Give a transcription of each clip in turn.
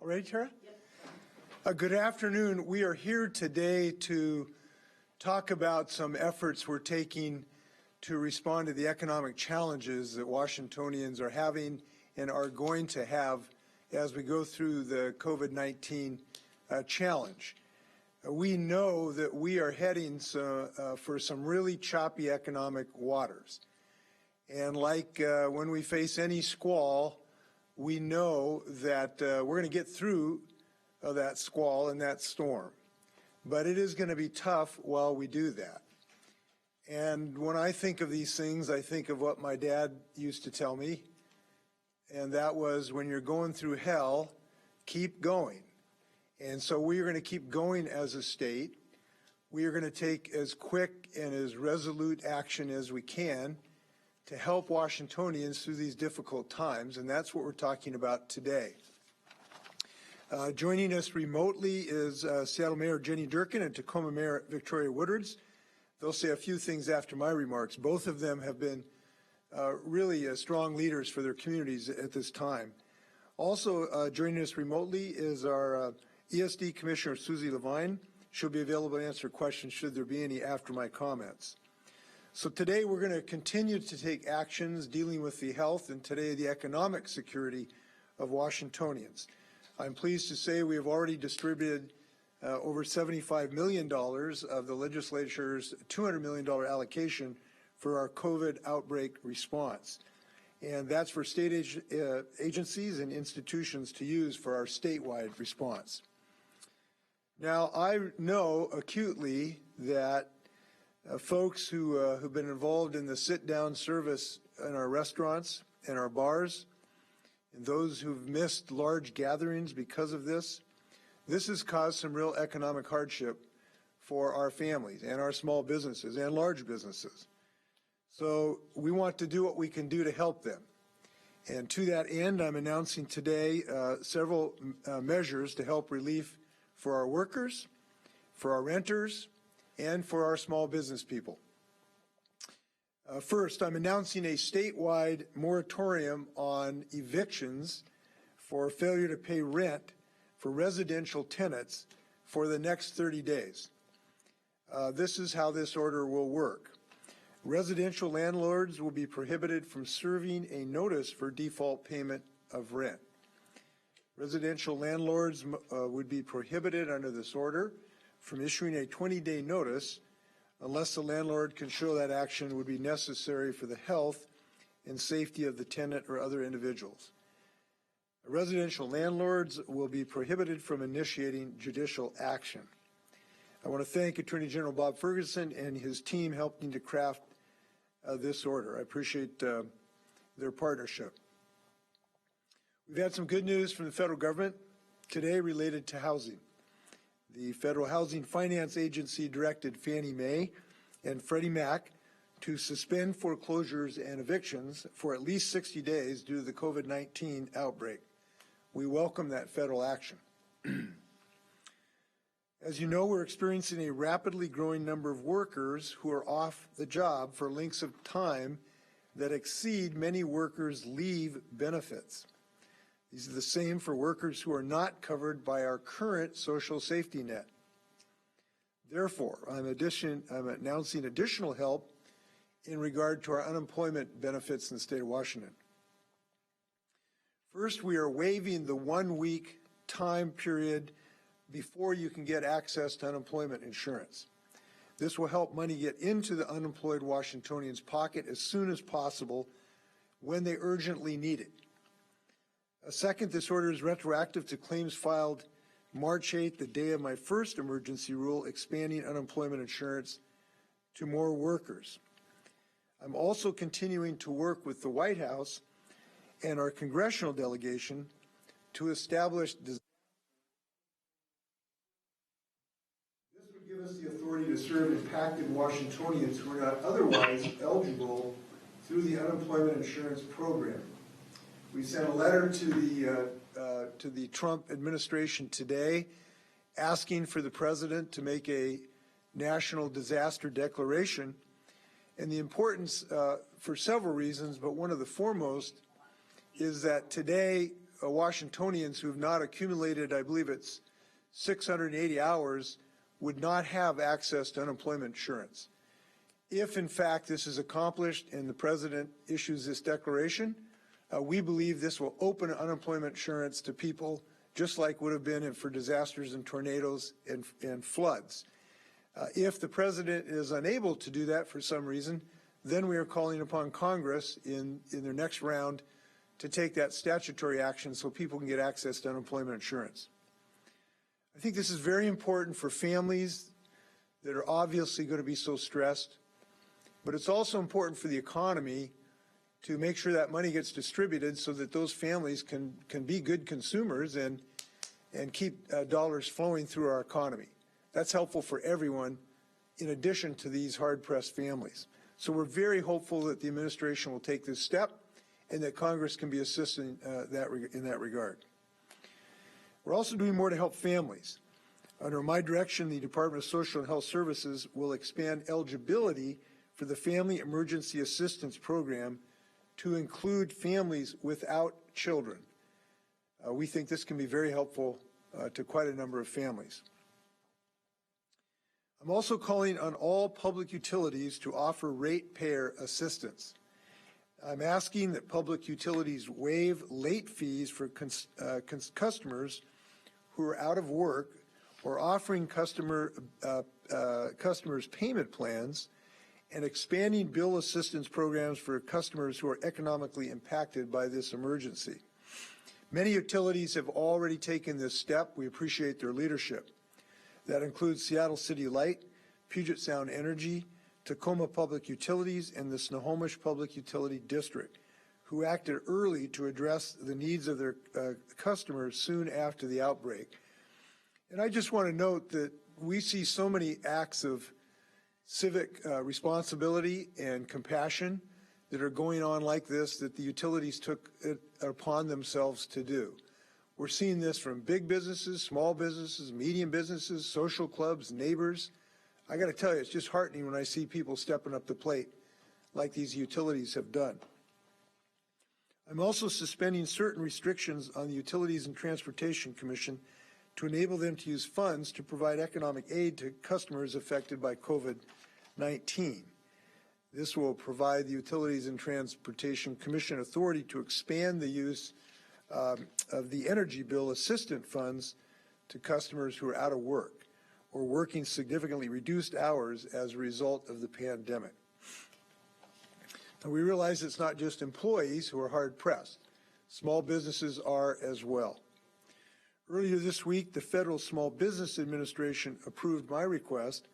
All right, Tara? Yep. Good afternoon. We are here today to talk about some efforts we're taking to respond to the economic challenges that Washingtonians are having and are going to have as we go through the COVID-19 challenge. We know that we are heading for some really choppy economic waters. And like when we face any squall, we know that we're going to get through that squall and that storm. But it is going to be tough while we do that. And when I think of these things, I think of what my dad used to tell me, and that was, when you're going through hell, keep going. And so we are going to keep going as a state. We are going to take as quick and as resolute action as we can to help Washingtonians through these difficult times, and that's what we're talking about today. Joining us remotely is Seattle Mayor Jenny Durkan and Tacoma Mayor Victoria Woodards. They'll say a few things after my remarks. Both of them have been really strong leaders for their communities at this time. Also joining us remotely is our ESD Commissioner Suzi LeVine. She'll be available to answer questions should there be any after my comments. So today we're going to continue to take actions dealing with the health and today the economic security of Washingtonians. I'm pleased to say we have already distributed over $75 million of the legislature's $200 million allocation for our COVID outbreak response. And that's for state agencies and institutions to use for our statewide response. Now, I know acutely that folks who've been involved in the sit-down service in our restaurants and our bars, and those who've missed large gatherings because of this has caused some real economic hardship for our families and our small businesses and large businesses. So we want to do what we can do to help them. And to that end, I'm announcing today several measures to help relief for our workers, for our renters, and for our small business people. First, I'm announcing a statewide moratorium on evictions for failure to pay rent for residential tenants for the next 30 days. This is how this order will work. Residential landlords will be prohibited from serving a notice for default payment of rent. Residential landlords would be prohibited under this order from issuing a 20-day notice unless the landlord can show that action would be necessary for the health and safety of the tenant or other individuals. Residential landlords will be prohibited from initiating judicial action. I want to thank Attorney General Bob Ferguson and his team helping to craft this order. I appreciate their partnership. We've had some good news from the federal government today related to housing. The Federal Housing Finance Agency directed Fannie Mae and Freddie Mac to suspend foreclosures and evictions for at least 60 days due to the COVID-19 outbreak. We welcome that federal action. As you know, we're experiencing a rapidly growing number of workers who are off the job for lengths of time that exceed many workers' leave benefits. These are the same for workers who are not covered by our current social safety net. Therefore, I'm announcing additional help in regard to our unemployment benefits in the state of Washington. First, we are waiving the 1-week time period before you can get access to unemployment insurance. This will help money get into the unemployed Washingtonians' pocket as soon as possible when they urgently need it. Second, this order is retroactive to claims filed March 8th, the day of my first emergency rule, expanding unemployment insurance to more workers. I'm also continuing to work with the White House and our congressional delegation to establish this would give us the authority to serve impacted Washingtonians who are not otherwise eligible through the unemployment insurance program. We sent a letter to the Trump administration today asking for the president to make a national disaster declaration, and the importance for several reasons, but one of the foremost is that today Washingtonians who have not accumulated, I believe it's 680 hours, would not have access to unemployment insurance. If, in fact, this is accomplished and the President issues this declaration, we believe this will open unemployment insurance to people just like would have been for disasters and tornadoes and floods. If the President is unable to do that for some reason, then we are calling upon Congress in their next round to take that statutory action so people can get access to unemployment insurance. I think this is very important for families that are obviously going to be so stressed, but it's also important for the economy to make sure that money gets distributed so that those families can be good consumers and keep dollars flowing through our economy. That's helpful for everyone in addition to these hard-pressed families. So we're very hopeful that the administration will take this step and that Congress can be assisting in that regard. We're also doing more to help families. Under my direction, the Department of Social and Health Services will expand eligibility for the Family Emergency Assistance Program to include families without children. We think this can be very helpful to quite a number of families. I'm also calling on all public utilities to offer ratepayer assistance. I'm asking that public utilities waive late fees for customers who are out of work or offering customers payment plans and expanding bill assistance programs for customers who are economically impacted by this emergency. Many utilities have already taken this step. We appreciate their leadership. That includes Seattle City Light, Puget Sound Energy, Tacoma Public Utilities, and the Snohomish Public Utility District, who acted early to address the needs of their customers soon after the outbreak. And I just want to note that we see so many acts of civic responsibility and compassion that are going on like this that the utilities took it upon themselves to do. We're seeing this from big businesses, small businesses, medium businesses, social clubs, neighbors. I got to tell you, it's just heartening when I see people stepping up the plate like these utilities have done. I'm also suspending certain restrictions on the Utilities and Transportation Commission to enable them to use funds to provide economic aid to customers affected by COVID-19. This will provide the Utilities and Transportation Commission authority to expand the use of the energy bill assistance funds to customers who are out of work or working significantly reduced hours as a result of the pandemic. And we realize it's not just employees who are hard-pressed. Small businesses are as well. Earlier this week, the Federal Small Business Administration approved my request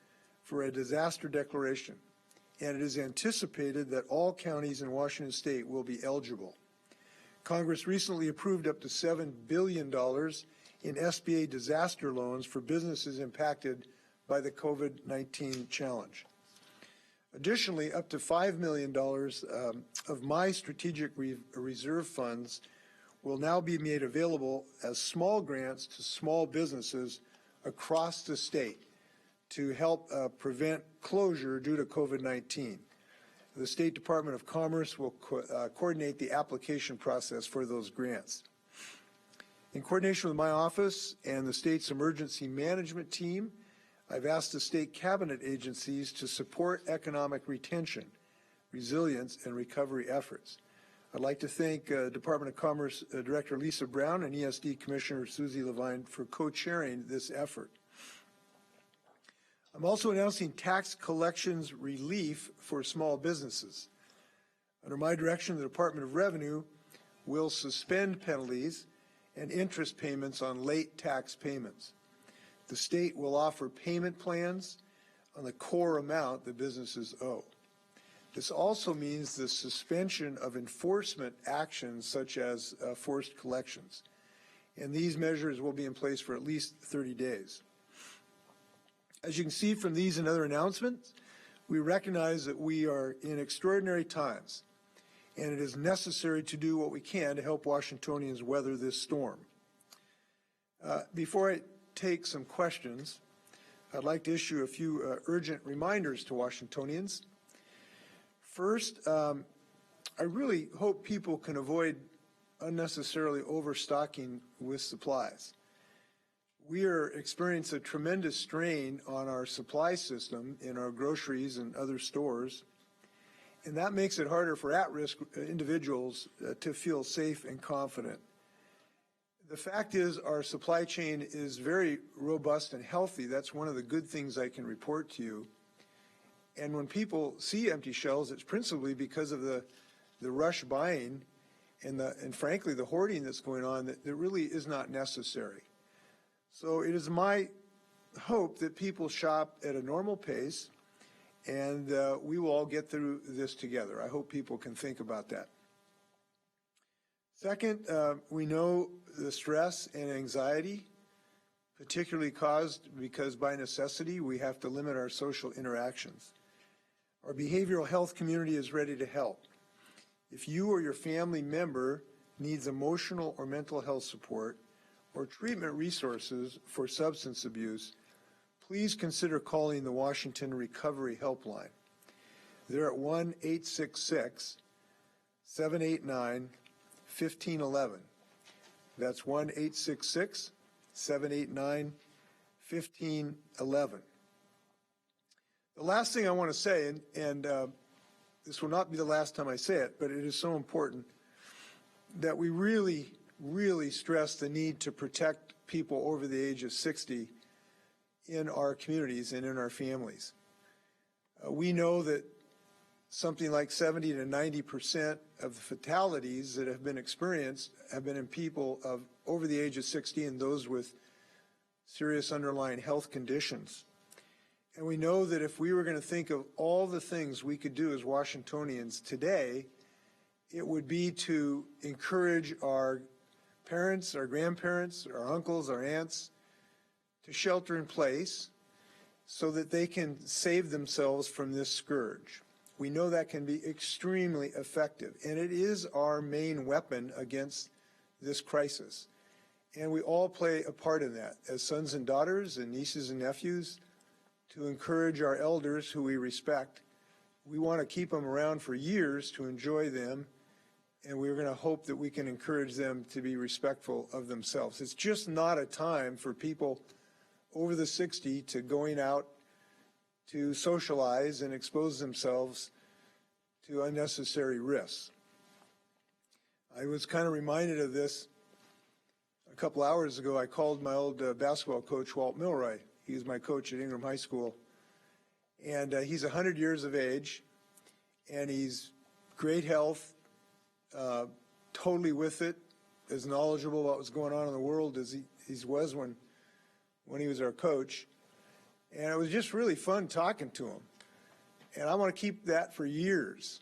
for a disaster declaration, and it is anticipated that all counties in Washington State will be eligible. Congress recently approved up to $7 billion in SBA disaster loans for businesses impacted by the COVID-19 challenge. Additionally, up to $5 million of my strategic reserve funds will now be made available as small grants to small businesses across the state to help prevent closure due to COVID-19. The State Department of Commerce will coordinate the application process for those grants. In coordination with my office and the state's emergency management team, I've asked the state cabinet agencies to support economic retention, resilience, and recovery efforts. I'd like to thank Department of Commerce Director Lisa Brown and ESD Commissioner Suzi LeVine for co-chairing this effort. I'm also announcing tax collections relief for small businesses. Under my direction, the Department of Revenue will suspend penalties and interest payments on late tax payments. The state will offer payment plans on the core amount the businesses owe. This also means the suspension of enforcement actions such as forced collections. And these measures will be in place for at least 30 days. As you can see from these and other announcements, we recognize that we are in extraordinary times, and it is necessary to do what we can to help Washingtonians weather this storm. Before I take some questions, I'd like to issue a few urgent reminders to Washingtonians. First, I really hope people can avoid unnecessarily overstocking with supplies. We are experiencing a tremendous strain on our supply system in our groceries and other stores, and that makes it harder for at-risk individuals to feel safe and confident. The fact is our supply chain is very robust and healthy. That's one of the good things I can report to you. And when people see empty shelves, it's principally because of the rush buying and frankly the hoarding that's going on that really is not necessary. So it is my hope that people shop at a normal pace, and we will all get through this together. I hope people can think about that. Second, we know the stress and anxiety, particularly caused because by necessity we have to limit our social interactions. Our behavioral health community is ready to help. If you or your family member needs emotional or mental health support or treatment resources for substance abuse, please consider calling the Washington Recovery Helpline. They're at 1-866-789-1511. That's 1-866-789-1511. The last thing I want to say, and this will not be the last time I say it, but it is so important that we really stress the need to protect people over the age of 60 in our communities and in our families. We know that something like 70 to 90% of the fatalities that have been experienced have been in people of over the age of 60 and those with serious underlying health conditions. And we know that if we were going to think of all the things we could do as Washingtonians today, it would be to encourage our parents, our grandparents, our uncles, our aunts to shelter in place so that they can save themselves from this scourge. We know that can be extremely effective, and it is our main weapon against this crisis. And we all play a part in that as sons and daughters and nieces and nephews to encourage our elders who we respect. We want to keep them around for years to enjoy them, and we're going to hope that we can encourage them to be respectful of themselves. It's just not a time for people over the 60 to going out to socialize and expose themselves to unnecessary risks. I was kind of reminded of this a couple hours ago. I called my old basketball coach, Walt Milroy. He was my coach at Ingram High School. And he's 100 years of age, and he's great health, totally with it, as knowledgeable about what's going on in the world as he was when he was our coach. And it was just really fun talking to him. And I want to keep that for years.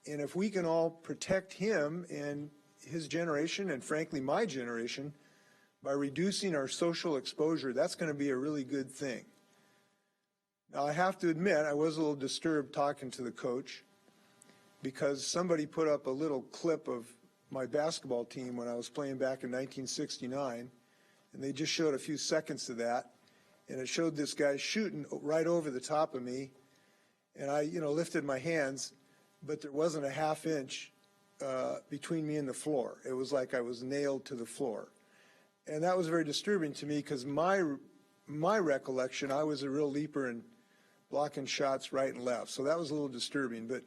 And if we can all protect him and his generation, and frankly my generation, by reducing our social exposure, that's going to be a really good thing. Now, I have to admit, I was a little disturbed talking to the coach because somebody put up a little clip of my basketball team when I was playing back in 1969, and they just showed a few seconds of that, and it showed this guy shooting right over the top of me, and I, lifted my hands, but there wasn't a half inch between me and the floor. It was like I was nailed to the floor. And that was very disturbing to me because my recollection, I was a real leaper and blocking shots right and left. So that was a little disturbing. But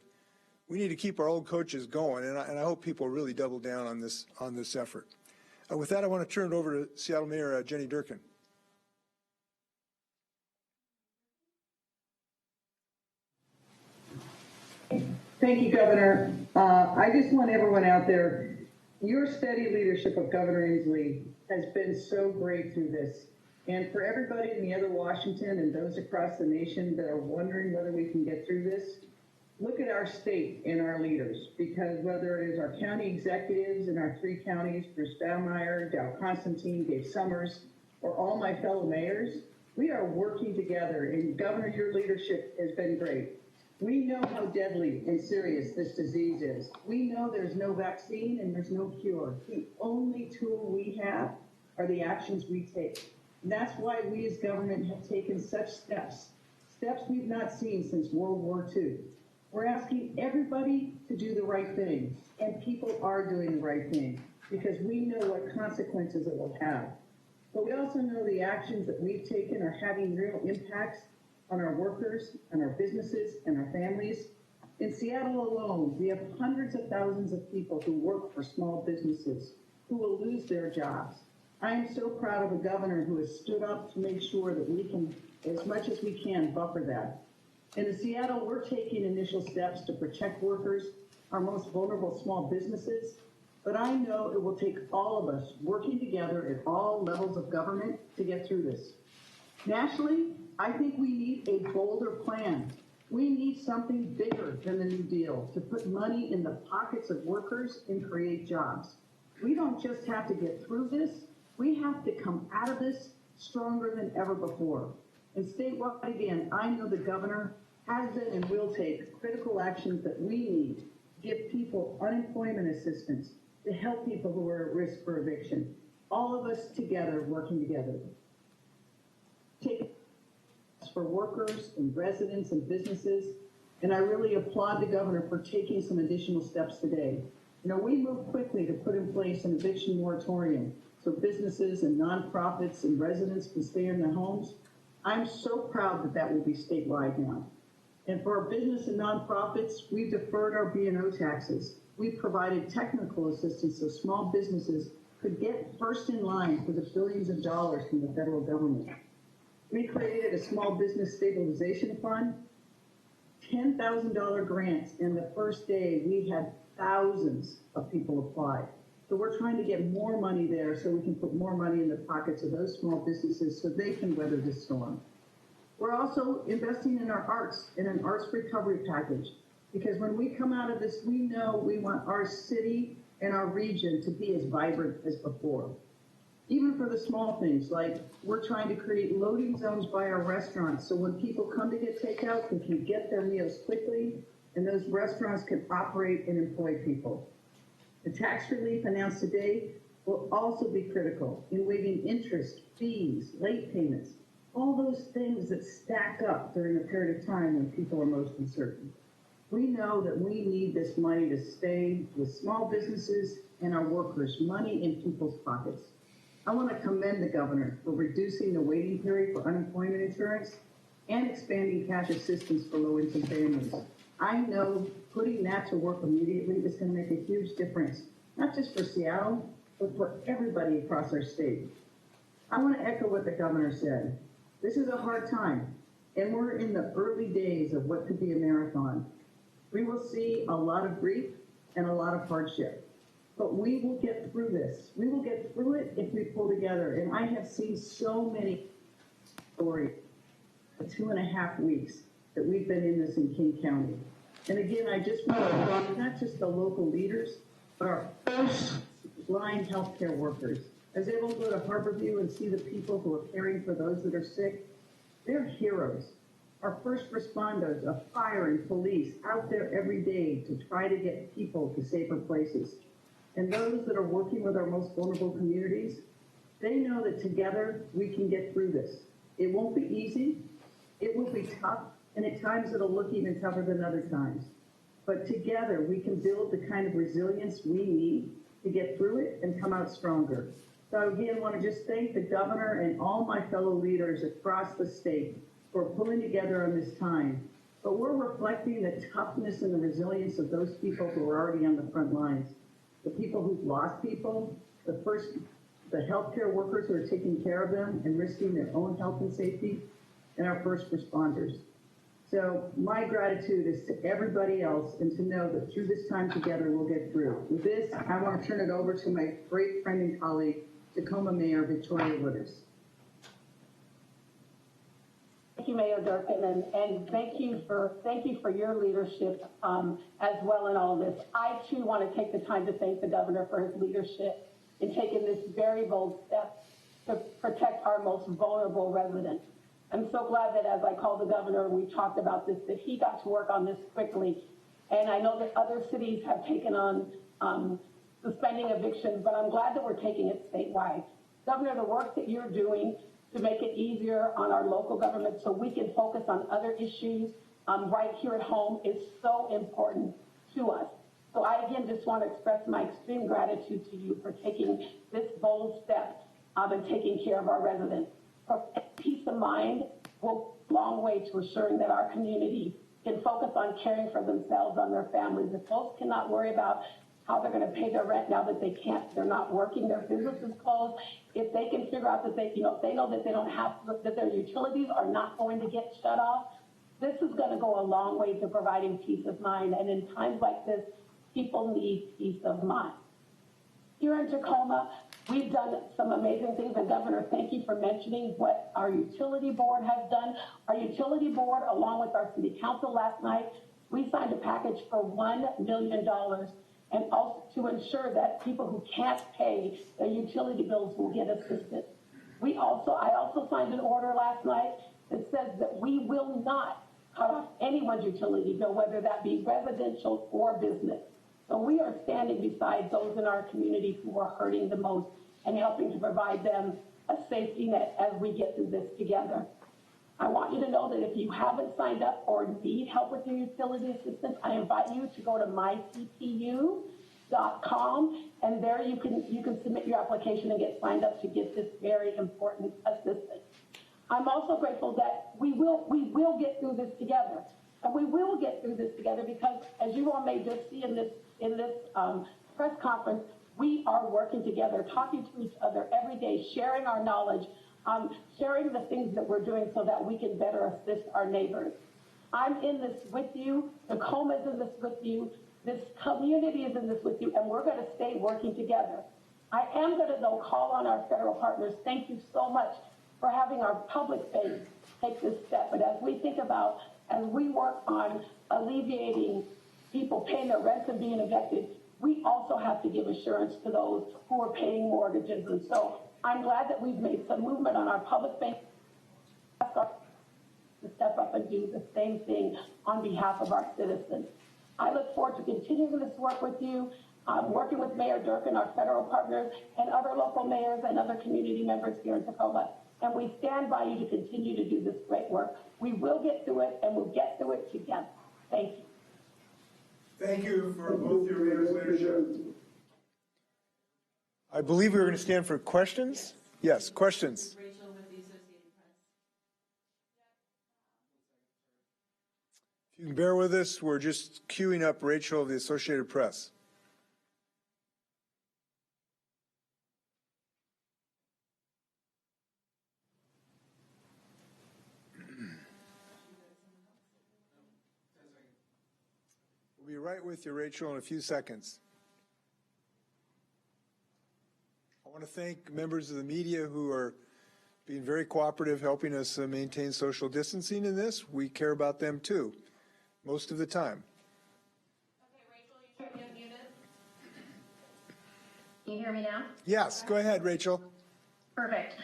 we need to keep our old coaches going, and I hope people really double down on this effort. With that, I want to turn it over to Seattle Mayor Jenny Durkan. Thank you, Governor. I just want everyone out there, your steady leadership of Governor Inslee has been so great through this. And for everybody in the other Washington and those across the nation that are wondering whether we can get through this, look at our state and our leaders, because whether it is our county executives in our 3 counties, Bruce Baumeier, Dow Constantine, Dave Summers, or all my fellow mayors, we are working together. And Governor, your leadership has been great. We know how deadly and serious this disease is. We know there's no vaccine and there's no cure. The only tool we have are the actions we take. And that's why we as government have taken such steps we've not seen since World War II. We're asking everybody to do the right thing, and people are doing the right thing. because we know what consequences it will have. But we also know the actions that we've taken are having real impacts on our workers, and our businesses, and our families. In Seattle alone, we have hundreds of thousands of people who work for small businesses who will lose their jobs. I am so proud of a governor who has stood up to make sure that we can, as much as we can, buffer that. And in Seattle, we're taking initial steps to protect workers, our most vulnerable small businesses, but I know it will take all of us working together at all levels of government to get through this. Nationally, I think we need a bolder plan. We need something bigger than the New Deal to put money in the pockets of workers and create jobs. We don't just have to get through this, we have to come out of this stronger than ever before. And statewide, again, I know the governor has been and will take critical actions that we need to give people unemployment assistance, to help people who are at risk for eviction. All of us together, working together. Take for workers and residents and businesses, and I really applaud the governor for taking some additional steps today. You know, we moved quickly to put in place an eviction moratorium so businesses and nonprofits and residents can stay in their homes. I'm so proud that that will be statewide now. And for our business and nonprofits, we deferred our B&O taxes. We provided technical assistance so small businesses could get first in line for the billions of dollars from the federal government. We created a small business stabilization fund, $10,000 grants, and the first day we had thousands of people apply. So we're trying to get more money there so we can put more money in the pockets of those small businesses so they can weather this storm. We're also investing in our arts, in an arts recovery package, because when we come out of this, we know we want our city and our region to be as vibrant as before. Even for the small things, like we're trying to create loading zones by our restaurants so when people come to get takeout, they can get their meals quickly, and those restaurants can operate and employ people. The tax relief announced today will also be critical in waiving interest, fees, late payments, all those things that stack up during a period of time when people are most uncertain. We know that we need this money to stay with small businesses and our workers, money in people's pockets. I want to commend the governor for reducing the waiting period for unemployment insurance and expanding cash assistance for low-income families. I know putting that to work immediately is going to make a huge difference, not just for Seattle, but for everybody across our state. I want to echo what the governor said. This is a hard time, and we're in the early days of what could be a marathon. We will see a lot of grief and a lot of hardship. But we will get through this. We will get through it if we pull together. And I have seen so many stories for 2.5 weeks that we've been in this in King County. And again, I just want to thank not just the local leaders, but our first-line healthcare workers. I was able to go to Harborview and see the people who are caring for those that are sick. They're heroes. Our first responders of fire and police out there every day to try to get people to safer places. And those that are working with our most vulnerable communities, they know that together we can get through this. It won't be easy, it will be tough, and at times it'll look even tougher than other times. But together we can build the kind of resilience we need to get through it and come out stronger. So again, I want to just thank the governor and all my fellow leaders across the state for pulling together on this time. But we're reflecting the toughness and the resilience of those people who are already on the front lines. The people who've lost people, the healthcare workers who are taking care of them and risking their own health and safety, and our first responders. So my gratitude is to everybody else, and to know that through this time together we'll get through. With this, I want to turn it over to my great friend and colleague, Tacoma Mayor Victoria Woodards. Thank you, Mayor Durkan, and thank you for your leadership as well in all of this. I too want to take the time to thank the governor for his leadership in taking this very bold step to protect our most vulnerable residents. I'm so glad that as I called the governor, we talked about this, that he got to work on this quickly. And I know that other cities have taken on suspending evictions, but I'm glad that we're taking it statewide. Governor, the work that you're doing to make it easier on our local government so we can focus on other issues right here at home is so important to us. So I, again, just want to express my extreme gratitude to you for taking this bold step and taking care of our residents. For peace of mind will go a long way to assuring that our community can focus on caring for themselves and their families. If folks cannot worry about how they're going to pay their rent now that they're not working, their business is closed, if they can figure out that they know that they don't have, that their utilities are not going to get shut off, this is going to go a long way to providing peace of mind. And in times like this, people need peace of mind. Here in Tacoma, we've done some amazing things, and Governor, thank you for mentioning what our utility board has done. Our utility board, along with our city council last night, we signed a package for $1 million, and also to ensure that people who can't pay their utility bills will get assistance. I also signed an order last night that says that we will not cut off anyone's utility bill, whether that be residential or business. So we are standing beside those in our community who are hurting the most and helping to provide them a safety net as we get through this together. I want you to know that if you haven't signed up or need help with your utility assistance, I invite you to go to mycpu.com, and there you can submit your application and get signed up to get this very important assistance. I'm also grateful that we will get through this together. And we will get through this together because, as you all may just see in this press conference, we are working together, talking to each other every day, sharing our knowledge, sharing the things that we're doing so that we can better assist our neighbors. I'm in this with you. Tacoma is in this with you. This community is in this with you, and we're going to stay working together. I am going to, though, call on our federal partners. Thank you so much for having our public face take this step. But as we think about, as we work on alleviating people paying their rents and being evicted, we also have to give assurance to those who are paying mortgages. And so I'm glad that we've made some movement on our public face to step up and do the same thing on behalf of our citizens. I look forward to continuing this work with you, working with Mayor Durkan, our federal partners, and other local mayors and other community members here in Tacoma. And we stand by you to continue to do this great work. We will get through it, and we'll get through it together. Thank you. Thank you for both your mayor's leadership. I believe we were going to stand for questions. Yes, questions. Rachel with the Associated Press. If you can bear with us, we're just queuing up Rachel of the Associated Press. We'll be right with you, Rachel, in a few seconds. I want to thank members of the media who are being very cooperative, helping us maintain social distancing in this. We care about them too, most of the time. Okay, Rachel, you're muted. Can you hear me now? Yes, go ahead, Rachel. Perfect.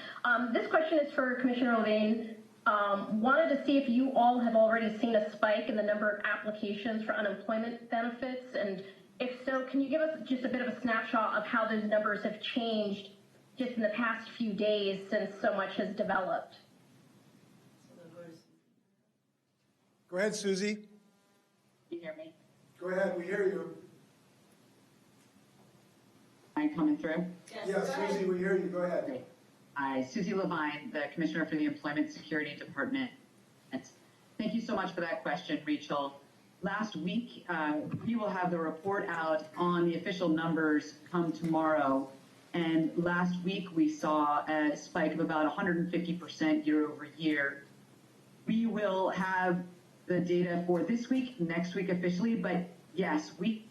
This question is for Commissioner LeVine. Wanted to see if you all have already seen a spike in the number of applications for unemployment benefits, and if so, can you give us just a bit of a snapshot of how those numbers have changed just in the past few days since so much has developed? Go ahead, Suzi. Can you hear me? Go ahead, we hear you. Am I coming through? Yes, Suzi, we hear you. Go ahead. Great. Hi, Suzi LeVine, the Commissioner for the Employment Security Department. Thank you so much for that question, Rachel. Last week, we will have the report out on the official numbers come tomorrow. And last week, we saw a spike of about 150% year over year. We will have the data for this week, next week officially, but yes, we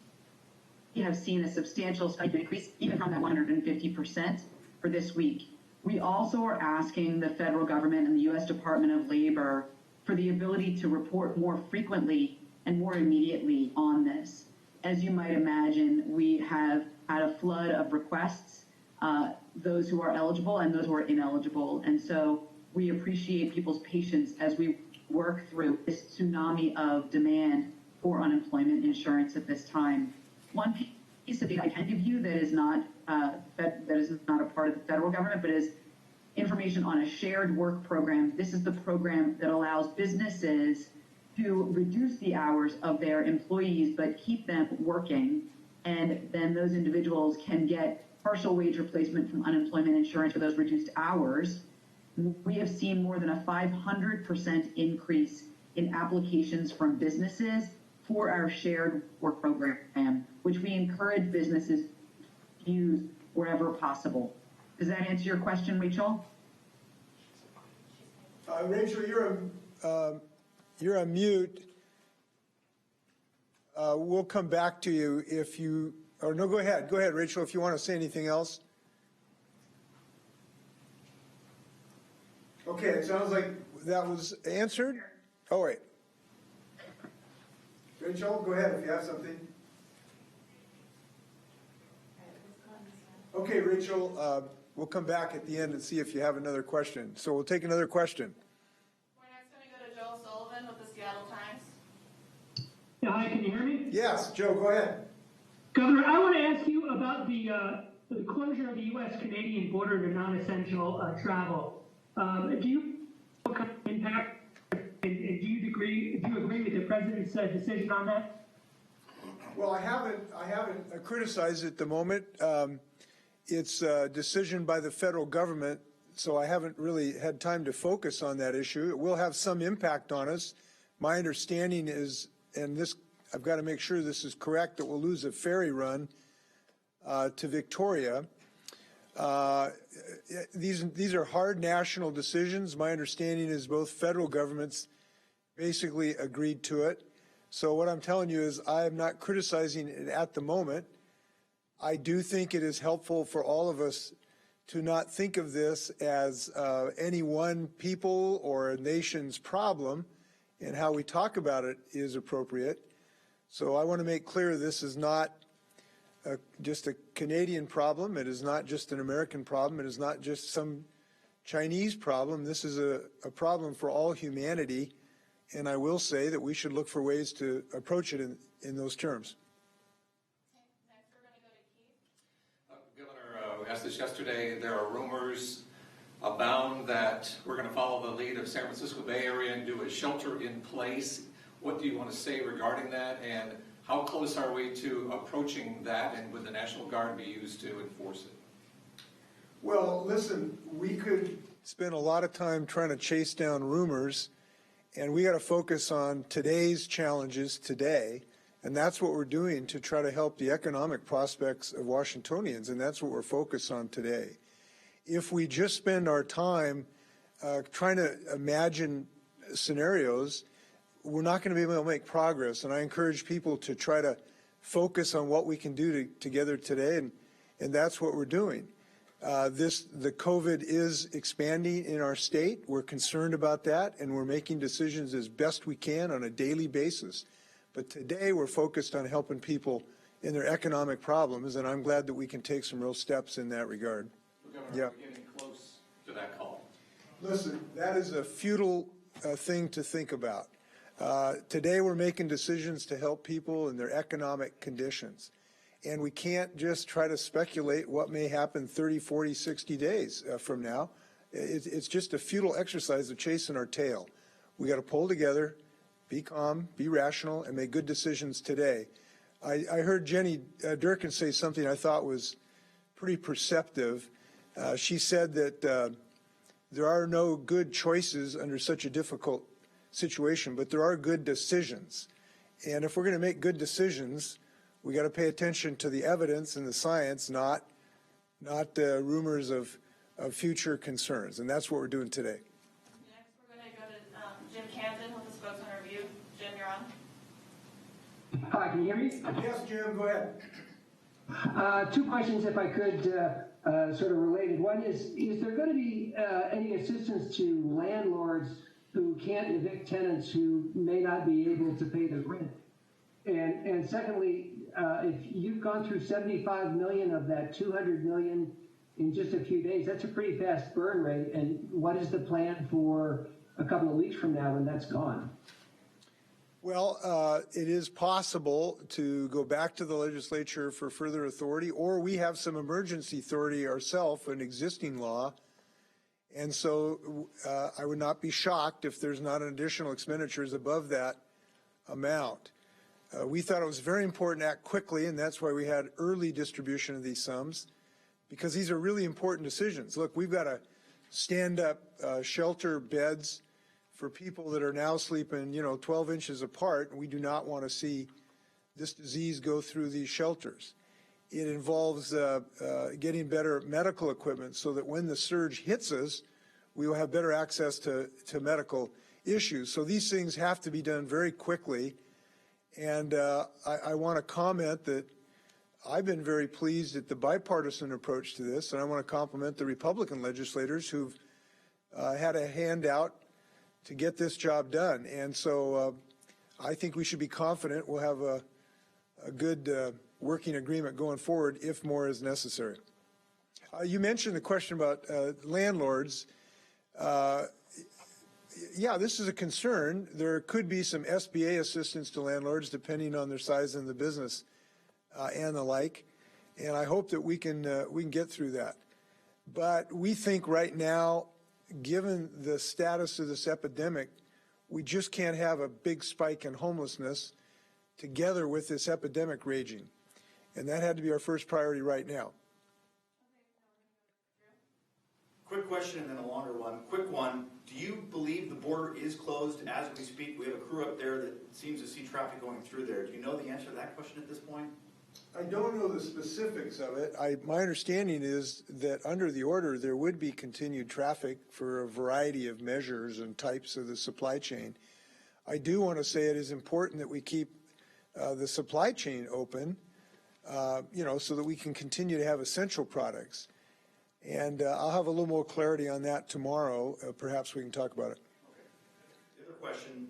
have seen a substantial spike increase, even from that 150% for this week. We also are asking the federal government and the U.S. Department of Labor for the ability to report more frequently and more immediately on this. As you might imagine, we have had a flood of requests, those who are eligible and those who are ineligible. And so we appreciate people's patience as we work through this tsunami of demand for unemployment insurance at this time. One piece of data I can give you that is not a part of the federal government, but is information on a shared work program. This is the program that allows businesses to reduce the hours of their employees, but keep them working and then those individuals can get partial wage replacement from unemployment insurance for those reduced hours, we have seen more than a 500% increase in applications from businesses for our shared work program, which we encourage businesses to use wherever possible. Does that answer your question, Rachel? Rachel, you're on mute. We'll come back to you if you, or no, go ahead. Go ahead, Rachel, if you want to say anything else. Okay, it sounds like that was answered. Oh, wait. Rachel, go ahead if you have something. Okay, Rachel, we'll come back at the end and see if you have another question. So we'll take another question. We're next going to go to Joe Sullivan with the Seattle Times. Yeah, hi, can you hear me? Yes, Joe, go ahead. Governor, I want to ask you about the closure of the U.S.-Canadian border to non-essential travel. Do you what kind of impact, and do you agree with the president's decision on that? Well, I haven't criticized it at the moment. It's a decision by the federal government, so I haven't really had time to focus on that issue. It will have some impact on us. My understanding is, and this, I've got to make sure this is correct, that we'll lose a ferry run to Victoria. These are hard national decisions. My understanding is both federal governments basically agreed to it. So what I'm telling you is I am not criticizing it at the moment. I do think it is helpful for all of us to not think of this as any one people or a nation's problem, and how we talk about it is appropriate. So I want to make clear this is not just a Canadian problem. It is not just an American problem. It is not just some Chinese problem. This is a problem for all humanity, and I will say that we should look for ways to approach it in those terms. Next, we're going to go to Keith. Governor, we asked this yesterday. There are rumors abound that we're going to follow the lead of San Francisco Bay Area and do a shelter in place. What do you want to say regarding that, and how close are we to approaching that, and would the National Guard be used to enforce it? Well, listen, we could spend a lot of time trying to chase down rumors, and we got to focus on today's challenges today, and that's what we're doing to try to help the economic prospects of Washingtonians, and that's what we're focused on today. If we just spend our time trying to imagine scenarios, we're not going to be able to make progress, and I encourage people to try to focus on what we can do together today, and that's what we're doing. The COVID is expanding in our state. We're concerned about that, and we're making decisions as best we can on a daily basis. But today we're focused on helping people in their economic problems, and I'm glad that we can take some real steps in that regard. Well, Governor, we're getting close to that call. Listen, that is a futile thing to think about. Today we're making decisions to help people in their economic conditions. And we can't just try to speculate what may happen 30, 40, 60 days from now. It's just a futile exercise of chasing our tail. We got to pull together, be calm, be rational, and make good decisions today. I heard Jenny Durkan say something I thought was pretty perceptive. She said that there are no good choices under such a difficult situation, but there are good decisions. And if we're going to make good decisions, we got to pay attention to the evidence and the science, not rumors of future concerns. And that's what we're doing today. Next, we're going to go to Jim Camden with the Spokesman Review. Jim, you're on. Hi, can you hear me? Yes, Jim, go ahead. Two questions, if I could, sort of related. One is there going to be any assistance to landlords who can't evict tenants who may not be able to pay their rent? And secondly, if you've gone through 75 million of that 200 million in just a few days, that's a pretty fast burn rate. And what is the plan for a couple of weeks from now when that's gone? Well, it is possible to go back to the legislature for further authority, or we have some emergency authority ourselves, an existing law. And so I would not be shocked if there's not an additional expenditures above that amount. We thought it was very important to act quickly, and that's why we had early distribution of these sums, because these are really important decisions. Look, we've got to stand up shelter beds for people that are now sleeping, 12 inches apart, and we do not want to see this disease go through these shelters. It involves getting better medical equipment so that when the surge hits us, we will have better access to medical issues. So these things have to be done very quickly. And I want to comment that I've been very pleased at the bipartisan approach to this, and I want to compliment the Republican legislators who've had a handout to get this job done. And so I think we should be confident we'll have a good working agreement going forward if more is necessary. You mentioned the question about landlords. Yeah, this is a concern. There could be some SBA assistance to landlords depending on their size in the business and the like. And I hope that we can get through that. But we think right now, given the status of this epidemic, we just can't have a big spike in homelessness together with this epidemic raging. And that had to be our first priority right now. Quick question and then a longer one. Quick one, do you believe the border is closed as we speak? We have a crew up there that seems to see traffic going through there. Do you know the answer to that question at this point? I don't know the specifics of it. My understanding is that under the order there would be continued traffic for a variety of measures and types of the supply chain. I do want to say it is important that we keep the supply chain open, so that we can continue to have essential products. And I'll have a little more clarity on that tomorrow. Perhaps we can talk about it. Okay. The other question,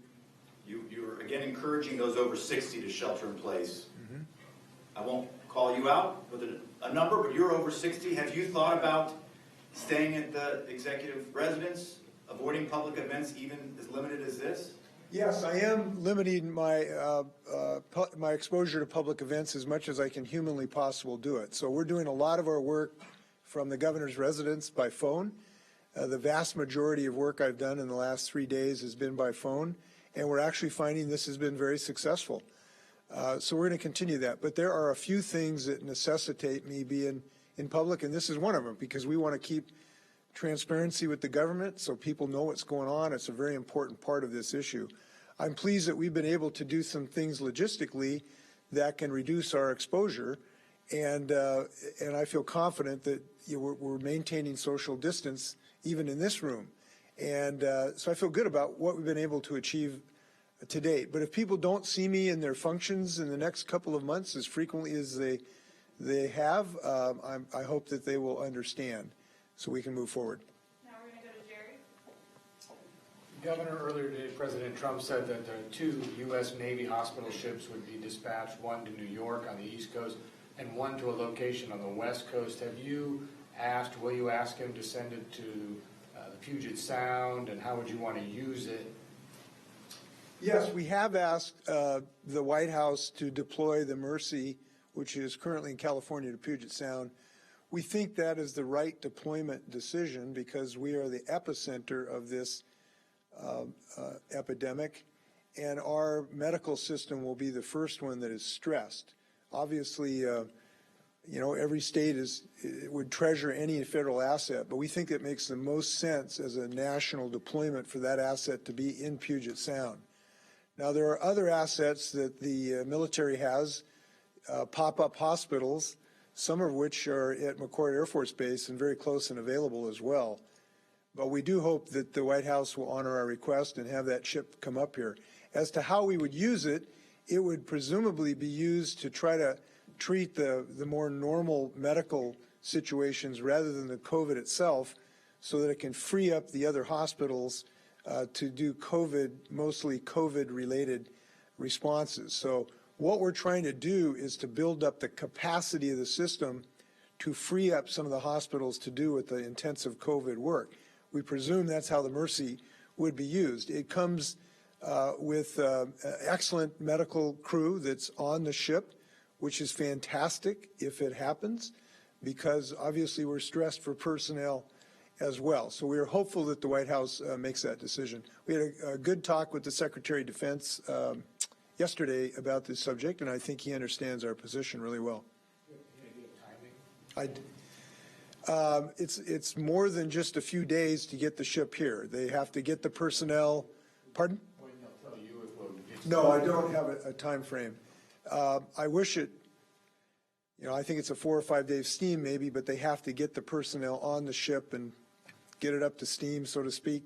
you're again encouraging those over 60 to shelter in place. Mm-hmm. I won't call you out with a number, but you're over 60. Have you thought about staying at the executive residence, avoiding public events even as limited as this? Yes, I am limiting my my exposure to public events as much as I can humanly possible do it. So we're doing a lot of our work from the governor's residence by phone. The vast majority of work I've done in the last 3 days has been by phone, and we're actually finding this has been very successful. So we're going to continue that. But there are a few things that necessitate me being in public, and this is one of them, because we want to keep transparency with the government so people know what's going on. It's a very important part of this issue. I'm pleased that we've been able to do some things logistically that can reduce our exposure, and I feel confident that we're maintaining social distance even in this room. And so I feel good about what we've been able to achieve to date. But if people don't see me in their functions in the next couple of months as frequently as they have, I hope that they will understand so we can move forward. Now we're going to go to Jerry. Governor, earlier today, President Trump said that the 2 U.S. Navy hospital ships would be dispatched, one to New York on the East Coast and one to a location on the West Coast. Will you ask him to send it to the Puget Sound, and how would you want to use it? Yes, we have asked the White House to deploy the Mercy, which is currently in California, to Puget Sound. We think that is the right deployment decision because we are the epicenter of this epidemic, and our medical system will be the first one that is stressed. Obviously, every state would treasure any federal asset, but we think it makes the most sense as a national deployment for that asset to be in Puget Sound. Now, there are other assets that the military has, pop-up hospitals, some of which are at McChord Air Force Base and very close and available as well. But we do hope that the White House will honor our request and have that ship come up here. As to how we would use it, it would presumably be used to try to treat the more normal medical situations rather than the COVID itself, so that it can free up the other hospitals to do mostly COVID-related responses. So what we're trying to do is to build up the capacity of the system to free up some of the hospitals to do with the intensive COVID work. We presume that's how the Mercy would be used. It comes with an excellent medical crew that's on the ship, which is fantastic if it happens, because obviously we're stressed for personnel as well. So we are hopeful that the White House makes that decision. We had a good talk with the Secretary of Defense yesterday about this subject, and I think he understands our position really well. It's more than just a few days to get the ship here. They have to get the personnel. Pardon? No, I don't have a time frame. I wish it, I think it's a 4 or 5 day steam maybe, but they have to get the personnel on the ship and get it up to steam, so to speak.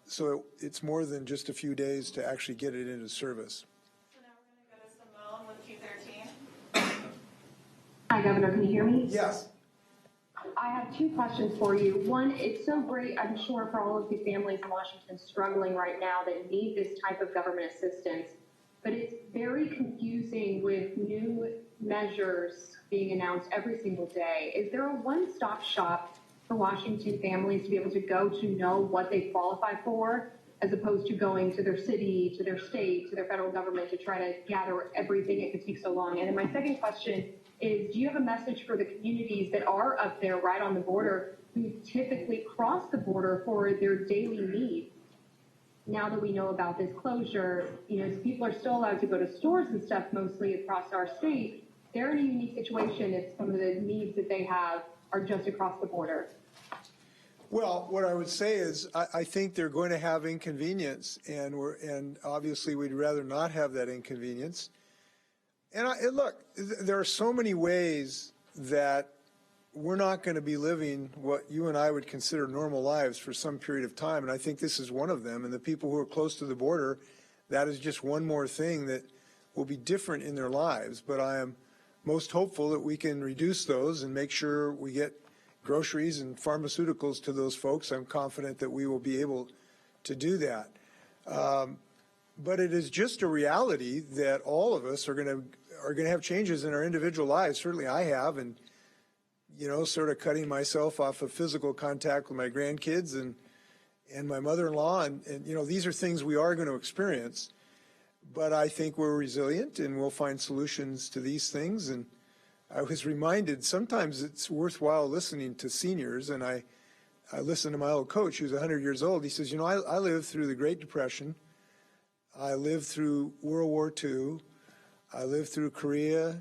So it's more than just a few days to actually get it into service. So now we're going to go to Simone with Q13. Hi, Governor. Can you hear me? Yes. I have two questions for you. One, it's so great, I'm sure, for all of the families in Washington struggling right now that need this type of government assistance, but it's very confusing with new measures being announced every single day. Is there a one-stop shop for Washington families to be able to go to know what they qualify for, as opposed to going to their city, to their state, to their federal government to try to gather everything? It could take so long. And then my second question is, do you have a message for the communities that are up there right on the border who typically cross the border for their daily needs? Now that we know about this closure, people are still allowed to go to stores and stuff mostly across our state. They're in a unique situation if some of the needs that they have are just across the border. Well, what I would say is I think they're going to have inconvenience, and obviously we'd rather not have that inconvenience. And look, there are so many ways that we're not going to be living what you and I would consider normal lives for some period of time, and I think this is one of them. And the people who are close to the border, that is just one more thing that will be different in their lives. But I am most hopeful that we can reduce those and make sure we get groceries and pharmaceuticals to those folks. I'm confident that we will be able to do that. But it is just a reality that all of us are going to have changes in our individual lives. Certainly I have, and sort of cutting myself off of physical contact with my grandkids and my mother-in-law, and these are things we are going to experience. But I think we're resilient and we'll find solutions to these things. And I was reminded sometimes it's worthwhile listening to seniors, and I listened to my old coach who's 100 years old. He says, I lived through the Great Depression. I lived through World War II. I lived through Korea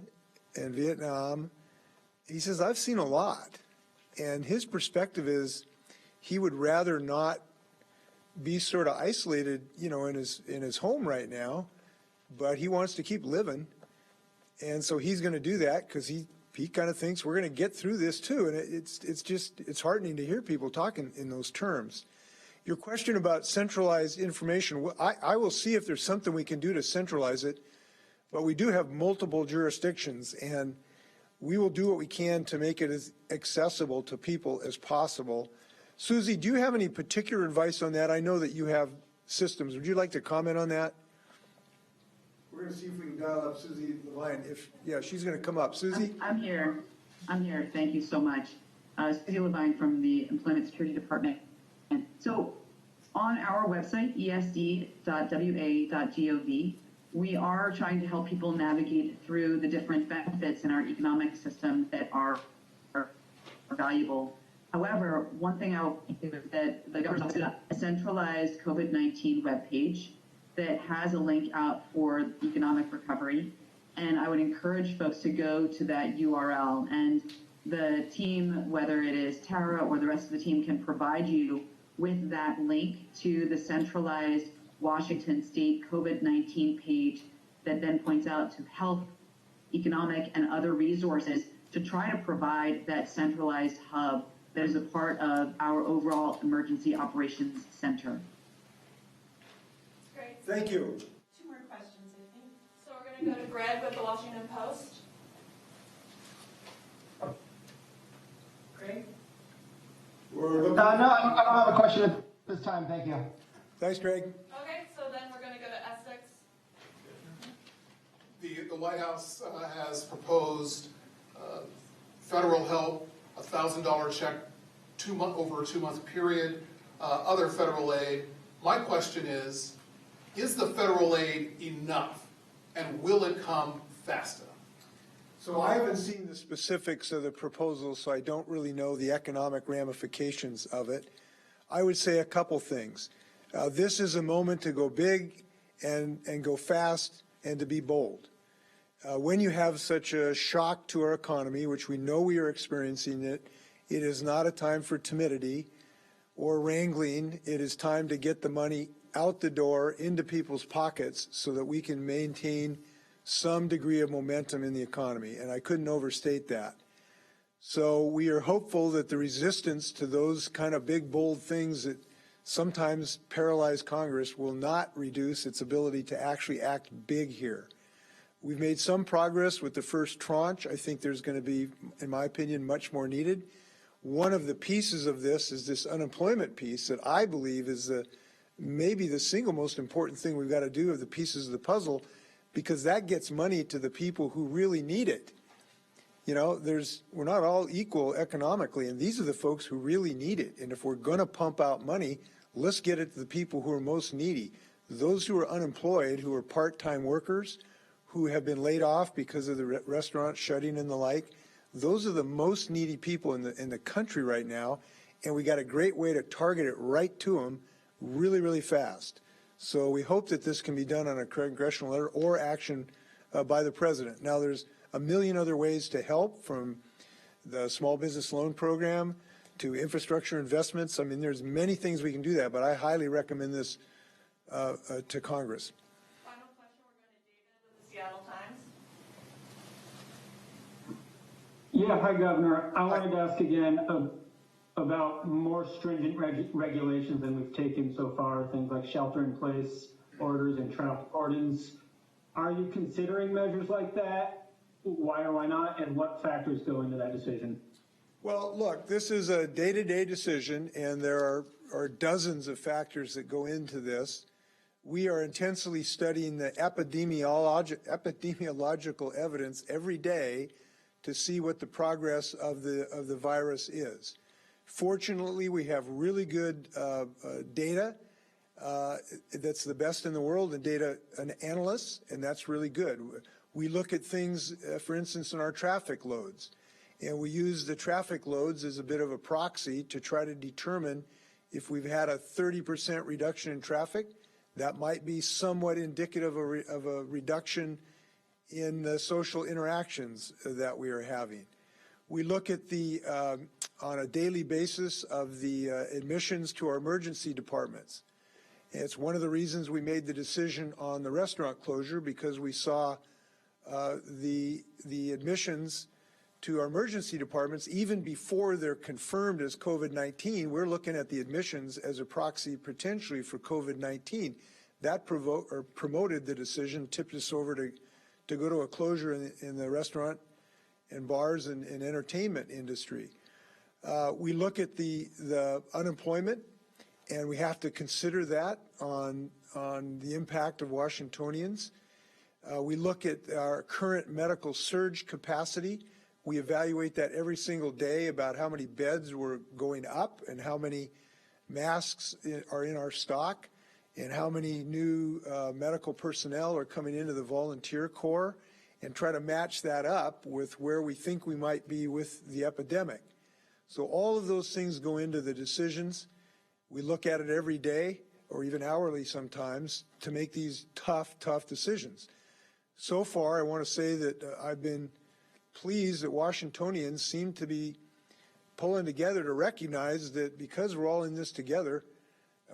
and Vietnam. He says, I've seen a lot. And his perspective is he would rather not be sort of isolated, in his home right now, but he wants to keep living. And so he's going to do that because he kind of thinks we're going to get through this too. And it's heartening to hear people talking in those terms. Your question about centralized information, I will see if there's something we can do to centralize it, but we do have multiple jurisdictions, and we will do what we can to make it as accessible to people as possible. Suzi, do you have any particular advice on that? I know that you have systems. Would you like to comment on that? We're going to see if we can dial up Suzi LeVine. Yeah, she's going to come up. Suzi? I'm here. Thank you so much. Suzi LeVine from the Employment Security Department. And so on our website, esd.wa.gov, we are trying to help people navigate through the different benefits in our economic system that are valuable. However, one thing I'll do is that the government has a centralized COVID-19 webpage that has a link out for economic recovery. And I would encourage folks to go to that URL, and the team, whether it is Tara or the rest of the team, can provide you with that link to the centralized Washington State COVID-19 page that then points out to health, economic, and other resources to try to provide that centralized hub that is a part of our overall emergency operations center. Great. Thank you. Two more questions, I think. So we're going to go to Greg with the Washington Post. Greg? No, I don't have a question at this time. Thank you. Thanks, Greg. Okay, so then we're going to go to Essex. The White House has proposed federal help, $1,000 check over a 2-month period, other federal aid. My question is the federal aid enough, and will it come fast enough? So I haven't seen the specifics of the proposal, so I don't really know the economic ramifications of it. I would say a couple things. This is a moment to go big and go fast and to be bold. When you have such a shock to our economy, which we know we are experiencing it is not a time for timidity or wrangling. It is time to get the money out the door into people's pockets so that we can maintain some degree of momentum in the economy. And I couldn't overstate that. So we are hopeful that the resistance to those kind of big, bold things that sometimes paralyze Congress will not reduce its ability to actually act big here. We've made some progress with the first tranche. I think there's going to be, in my opinion, much more needed. One of the pieces of this is this unemployment piece that I believe is maybe the single most important thing we've got to do of the pieces of the puzzle, because that gets money to the people who really need it. You know, we're not all equal economically, and these are the folks who really need it. And if we're going to pump out money, let's get it to the people who are most needy. Those who are unemployed, who are part-time workers, who have been laid off because of the restaurants shutting and the like, those are the most needy people in the country right now, and we got a great way to target it right to them really, really fast. So we hope that this can be done on a congressional letter or action by the president. Now, there's a million other ways to help, from the small business loan program to infrastructure investments. I mean, there's many things we can do that, but I highly recommend this to Congress. Final question, we're going to David with the Seattle Times. Yeah, hi, Governor. I wanted to ask again about more stringent regulations than we've taken so far, things like shelter-in-place orders and traffic wardens. Are you considering measures like that? Why or why not? And what factors go into that decision? Well, look, this is a day-to-day decision, and there are dozens of factors that go into this. We are intensely studying the epidemiological evidence every day to see what the progress of the virus is. Fortunately, we have really good data that's the best in the world, and data analysts, and that's really good. We look at things, for instance, in our traffic loads, and we use the traffic loads as a bit of a proxy to try to determine if we've had a 30% reduction in traffic. That might be somewhat indicative of a reduction in the social interactions that we are having. We look at on a daily basis of the admissions to our emergency departments. And it's one of the reasons we made the decision on the restaurant closure, because we saw the admissions to our emergency departments, even before they're confirmed as COVID-19, we're looking at the admissions as a proxy potentially for COVID-19. That promoted the decision, tipped us over to go to a closure in the restaurant and bars and entertainment industry. We look at the unemployment, and we have to consider that on the impact of Washingtonians. We look at our current medical surge capacity. We evaluate that every single day about how many beds were going up and how many masks are in our stock and how many new medical personnel are coming into the volunteer corps, and try to match that up with where we think we might be with the epidemic. So all of those things go into the decisions. We look at it every day, or even hourly sometimes, to make these tough decisions. So far, I want to say that I've been pleased that Washingtonians seem to be pulling together to recognize that because we're all in this together,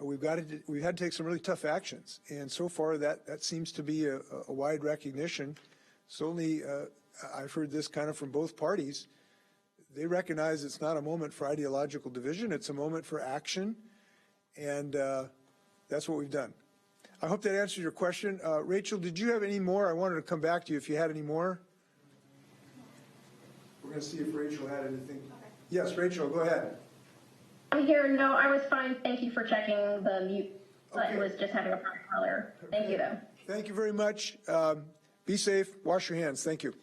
we've had to take some really tough actions. And so far, that seems to be a wide recognition. Certainly, I've heard this kind of from both parties. They recognize it's not a moment for ideological division, it's a moment for action, and that's what we've done. I hope that answers your question. Rachel, did you have any more? I wanted to come back to you if you had any more. We're going to see if Rachel had anything. Okay. Yes, Rachel, go ahead. I'm here. No, I was fine. Thank you for checking the mute. Okay. I was just having a problem earlier. Thank you, though. Thank you very much. Be safe. Wash your hands. Thank you.